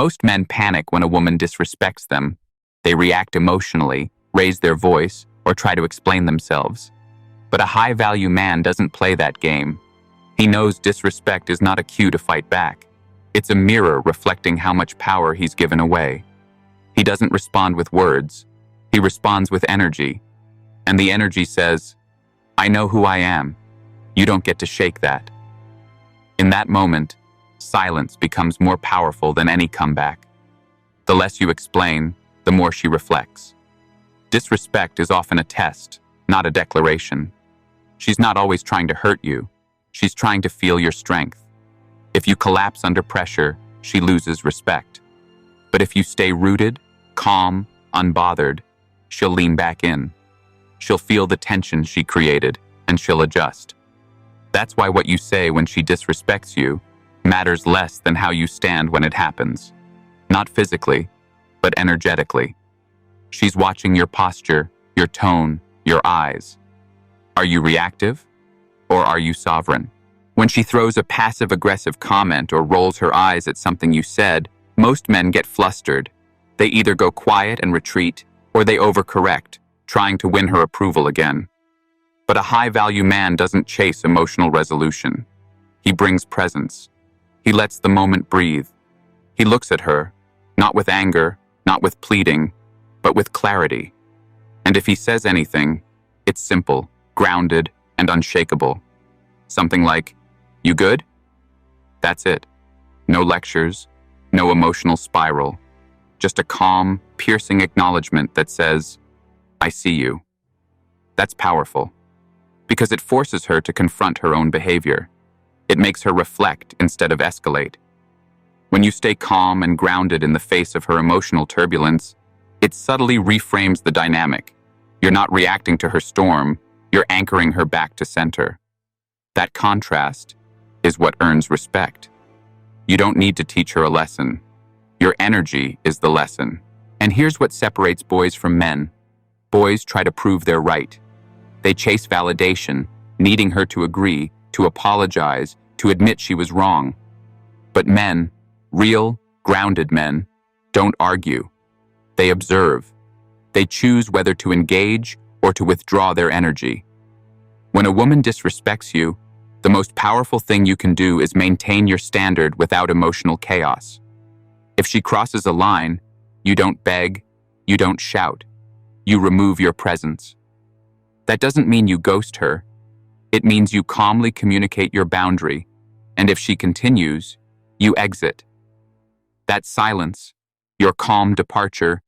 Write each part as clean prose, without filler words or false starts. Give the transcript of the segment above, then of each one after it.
Most men panic when a woman disrespects them. They react emotionally, raise their voice, or try to explain themselves. But a high-value man doesn't play that game. He knows disrespect is not a cue to fight back. It's a mirror reflecting how much power he's given away. He doesn't respond with words. He responds with energy. And the energy says, "I know who I am. You don't get to shake that." In that moment, silence becomes more powerful than any comeback. The less you explain, the more she reflects. Disrespect is often a test, not a declaration. She's not always trying to hurt you. She's trying to feel your strength. If you collapse under pressure, she loses respect. But if you stay rooted, calm, unbothered, she'll lean back in. She'll feel the tension she created, and she'll adjust. That's why what you say when she disrespects you matters less than how you stand when it happens. Not physically, but energetically. She's watching your posture, your tone, your eyes. Are you reactive, or are you sovereign? When she throws a passive-aggressive comment or rolls her eyes at something you said, most men get flustered. They either go quiet and retreat, or they overcorrect, trying to win her approval again. But a high-value man doesn't chase emotional resolution. He brings presence. He lets the moment breathe. He looks at her, not with anger, not with pleading, but with clarity. And if he says anything, it's simple, grounded, and unshakable. Something like, "You good?" That's it. No lectures, no emotional spiral. Just a calm, piercing acknowledgement that says, "I see you." That's powerful, because it forces her to confront her own behavior. It makes her reflect instead of escalate. When you stay calm and grounded in the face of her emotional turbulence, it subtly reframes the dynamic. You're not reacting to her storm, you're anchoring her back to center. That contrast is what earns respect. You don't need to teach her a lesson. Your energy is the lesson. And here's what separates boys from men. Boys try to prove they're right. They chase validation, needing her to agree, to apologize, to admit she was wrong. But men, real, grounded men, don't argue. They observe. They choose whether to engage or to withdraw their energy. When a woman disrespects you, the most powerful thing you can do is maintain your standard without emotional chaos. If she crosses a line, you don't beg, you don't shout, you remove your presence. That doesn't mean you ghost her. It means you calmly communicate your boundary, and if she continues, you exit. That silence, your calm departure,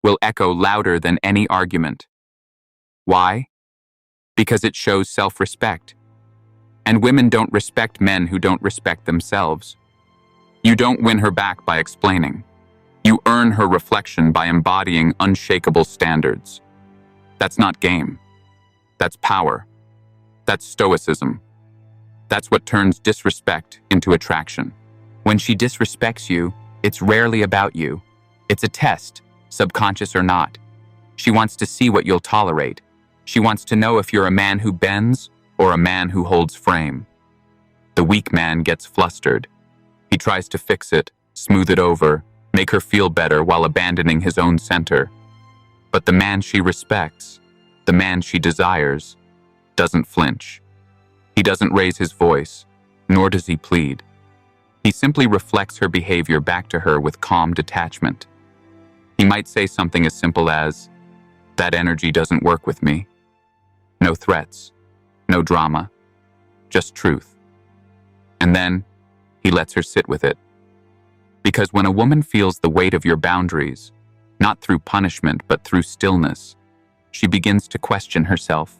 will echo louder than any argument. Why? Because it shows self-respect. And women don't respect men who don't respect themselves. You don't win her back by explaining. You earn her reflection by embodying unshakable standards. That's not game. That's power. That's stoicism. That's what turns disrespect into attraction. When she disrespects you, it's rarely about you. It's a test, subconscious or not. She wants to see what you'll tolerate. She wants to know if you're a man who bends or a man who holds frame. The weak man gets flustered. He tries to fix it, smooth it over, make her feel better while abandoning his own center. But the man she respects, the man she desires, doesn't flinch. He doesn't raise his voice, nor does he plead. He simply reflects her behavior back to her with calm detachment. He might say something as simple as, "That energy doesn't work with me." No threats, no drama, just truth. And then he lets her sit with it. Because when a woman feels the weight of your boundaries, not through punishment but through stillness, she begins to question herself.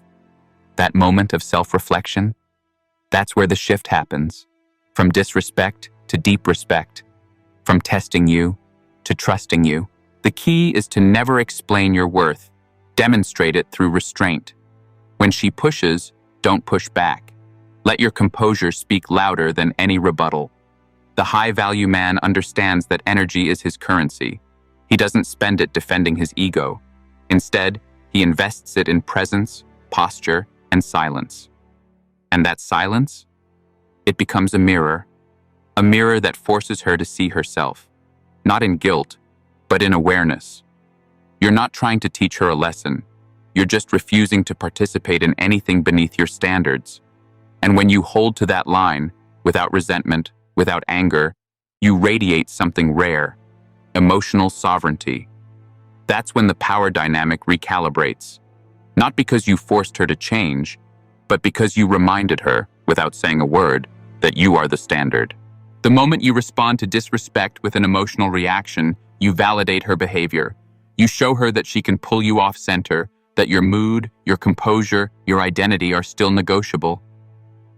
That moment of self-reflection, that's where the shift happens. From disrespect to deep respect. From testing you to trusting you. The key is to never explain your worth. Demonstrate it through restraint. When she pushes, don't push back. Let your composure speak louder than any rebuttal. The high-value man understands that energy is his currency. He doesn't spend it defending his ego. Instead, he invests it in presence, posture, and silence. And that silence? It becomes a mirror that forces her to see herself. not in guilt, but in awareness. You're not trying to teach her a lesson. You're just refusing to participate in anything beneath your standards. And when you hold to that line, without resentment, without anger, you radiate something rare, emotional sovereignty. That's when the power dynamic recalibrates. Not because you forced her to change, but because you reminded her, without saying a word, that you are the standard. The moment you respond to disrespect with an emotional reaction, you validate her behavior. You show her that she can pull you off center, that your mood, your composure, your identity are still negotiable.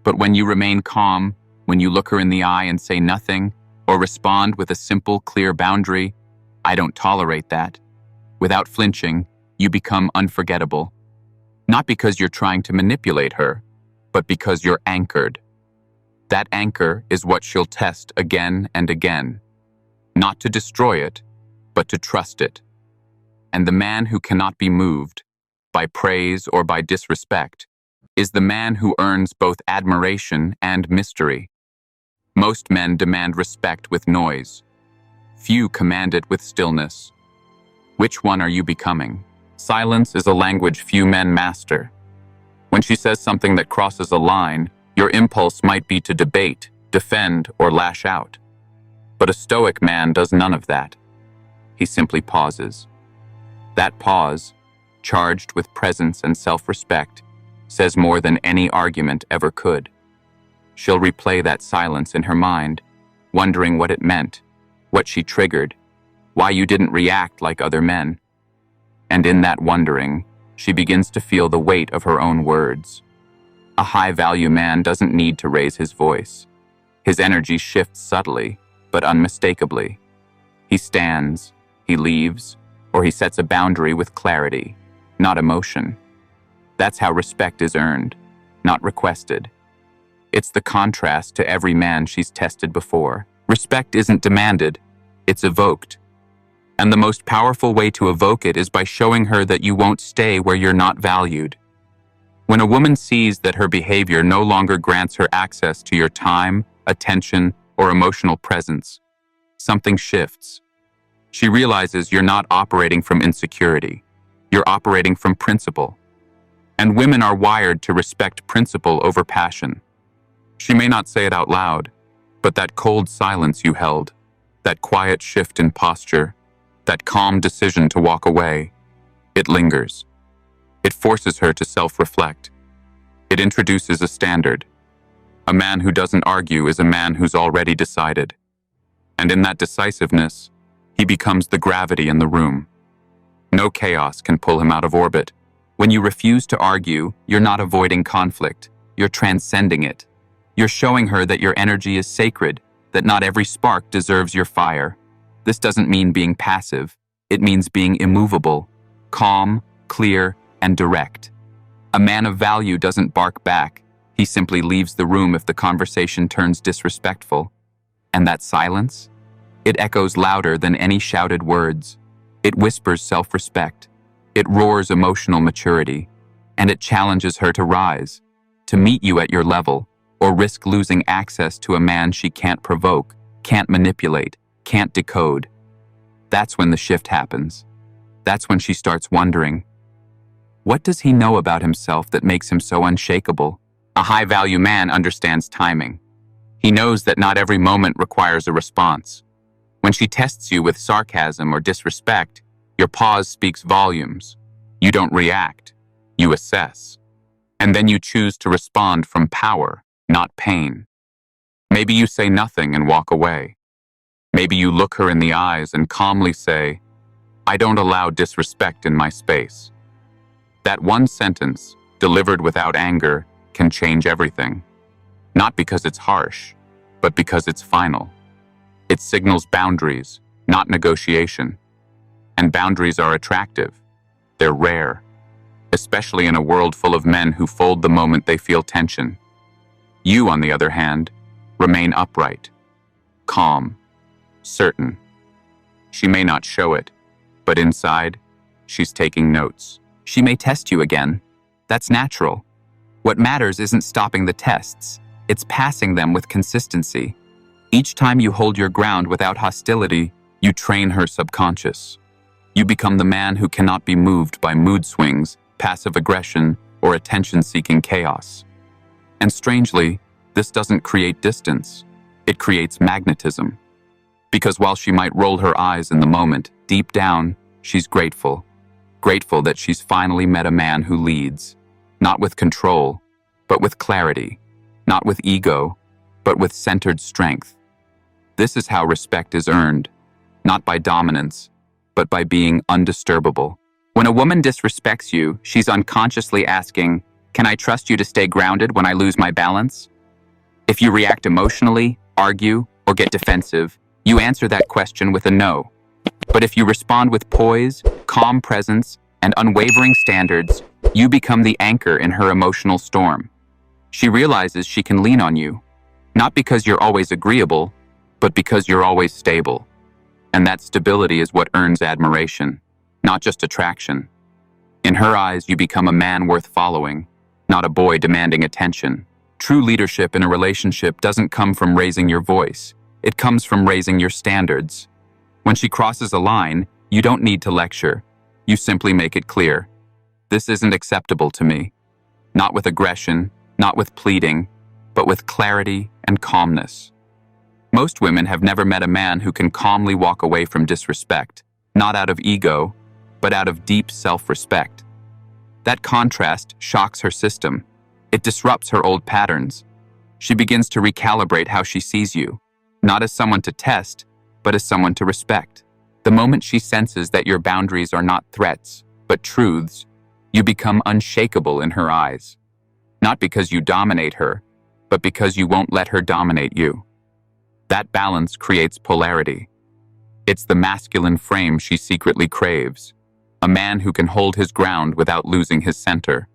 But when you remain calm, when you look her in the eye and say nothing, or respond with a simple, clear boundary, I don't tolerate that. Without flinching, you become unforgettable. Not because you're trying to manipulate her, but because you're anchored. That anchor is what she'll test again and again. Not to destroy it, but to trust it. And the man who cannot be moved, by praise or by disrespect, is the man who earns both admiration and mystery. Most men demand respect with noise. Few command it with stillness. Which one are you becoming? Silence is a language few men master. When she says something that crosses a line, your impulse might be to debate, defend, or lash out. But a Stoic man does none of that. He simply pauses. That pause, charged with presence and self-respect, says more than any argument ever could. She'll replay that silence in her mind, wondering what it meant, what she triggered, why you didn't react like other men. And in that wondering, she begins to feel the weight of her own words. A high-value man doesn't need to raise his voice. His energy shifts subtly, but unmistakably. He stands, he leaves, or he sets a boundary with clarity, not emotion. That's how respect is earned, not requested. It's the contrast to every man she's tested before. Respect isn't demanded, it's evoked. And the most powerful way to evoke it is by showing her that you won't stay where you're not valued. When a woman sees that her behavior no longer grants her access to your time, attention, or emotional presence, something shifts. She realizes you're not operating from insecurity. You're operating from principle. And women are wired to respect principle over passion. She may not say it out loud, but that cold silence you held, that quiet shift in posture, that calm decision to walk away, it lingers. It forces her to self-reflect. It introduces a standard. A man who doesn't argue is a man who's already decided. And in that decisiveness, he becomes the gravity in the room. No chaos can pull him out of orbit. When you refuse to argue, you're not avoiding conflict. You're transcending it. You're showing her that your energy is sacred, that not every spark deserves your fire. This doesn't mean being passive. It means being immovable, calm, clear, and direct. A man of value doesn't bark back. He simply leaves the room if the conversation turns disrespectful. And that silence? It echoes louder than any shouted words. It whispers self-respect. It roars emotional maturity. And it challenges her to rise, to meet you at your level, or risk losing access to a man she can't provoke, can't manipulate, can't decode. That's when the shift happens. That's when she starts wondering, what does he know about himself that makes him so unshakable? A high-value man understands timing. He knows that not every moment requires a response. When she tests you with sarcasm or disrespect, your pause speaks volumes. You don't react. You assess. And then you choose to respond from power, not pain. Maybe you say nothing and walk away. Maybe you look her in the eyes and calmly say, I don't allow disrespect in my space. That one sentence, delivered without anger, can change everything. Not because it's harsh, but because it's final. It signals boundaries, not negotiation. And boundaries are attractive. They're rare, especially in a world full of men who fold the moment they feel tension. You, on the other hand, remain upright, calm, certain. She may not show it, but inside, she's taking notes. She may test you again. That's natural. What matters isn't stopping the tests. It's passing them with consistency. Each time you hold your ground without hostility, You train her subconscious. You become the man who cannot be moved by mood swings, passive aggression, or attention-seeking chaos. And strangely, this doesn't create distance. It creates magnetism. Because while she might roll her eyes in the moment, deep down, she's grateful. Grateful that she's finally met a man who leads, not with control, but with clarity, not with ego, but with centered strength. This is how respect is earned, not by dominance, but by being undisturbable. When a woman disrespects you, she's unconsciously asking, "Can I trust you to stay grounded when I lose my balance?" If you react emotionally, argue, or get defensive, you answer that question with a no. But if you respond with poise, calm presence, and unwavering standards, you become the anchor in her emotional storm. She realizes she can lean on you, not because you're always agreeable, but because you're always stable. And that stability is what earns admiration, not just attraction. In her eyes, you become a man worth following, not a boy demanding attention. True leadership in a relationship doesn't come from raising your voice. It comes from raising your standards. When she crosses a line, you don't need to lecture. You simply make it clear. This isn't acceptable to me. Not with aggression, not with pleading, but with clarity and calmness. Most women have never met a man who can calmly walk away from disrespect, not out of ego, but out of deep self-respect. That contrast shocks her system. It disrupts her old patterns. She begins to recalibrate how she sees you, not as someone to test, but as someone to respect. The moment she senses that your boundaries are not threats, but truths, you become unshakable in her eyes. Not because you dominate her, but because you won't let her dominate you. That balance creates polarity. It's the masculine frame she secretly craves, a man who can hold his ground without losing his center.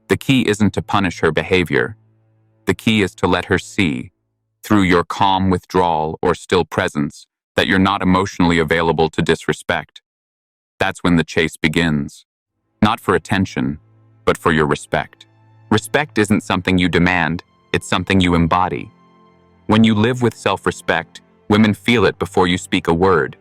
The key isn't to punish her behavior. The key is to let her see, through your calm withdrawal or still presence, that you're not emotionally available to disrespect. That's when the chase begins. Not for attention, but for your respect. Respect isn't something you demand, it's something you embody. When you live with self-respect, women feel it before you speak a word.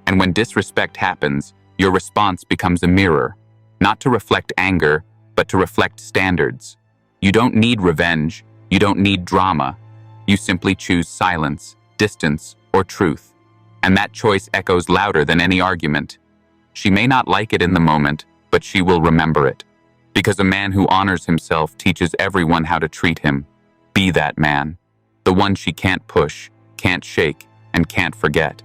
And when disrespect happens, your response becomes a mirror, not to reflect anger, but to reflect standards. You don't need revenge, you don't need drama. You simply choose silence, distance, or truth. And that choice echoes louder than any argument. She may not like it in the moment, but she will remember it. Because a man who honors himself teaches everyone how to treat him. Be that man. The one she can't push, can't shake, and can't forget.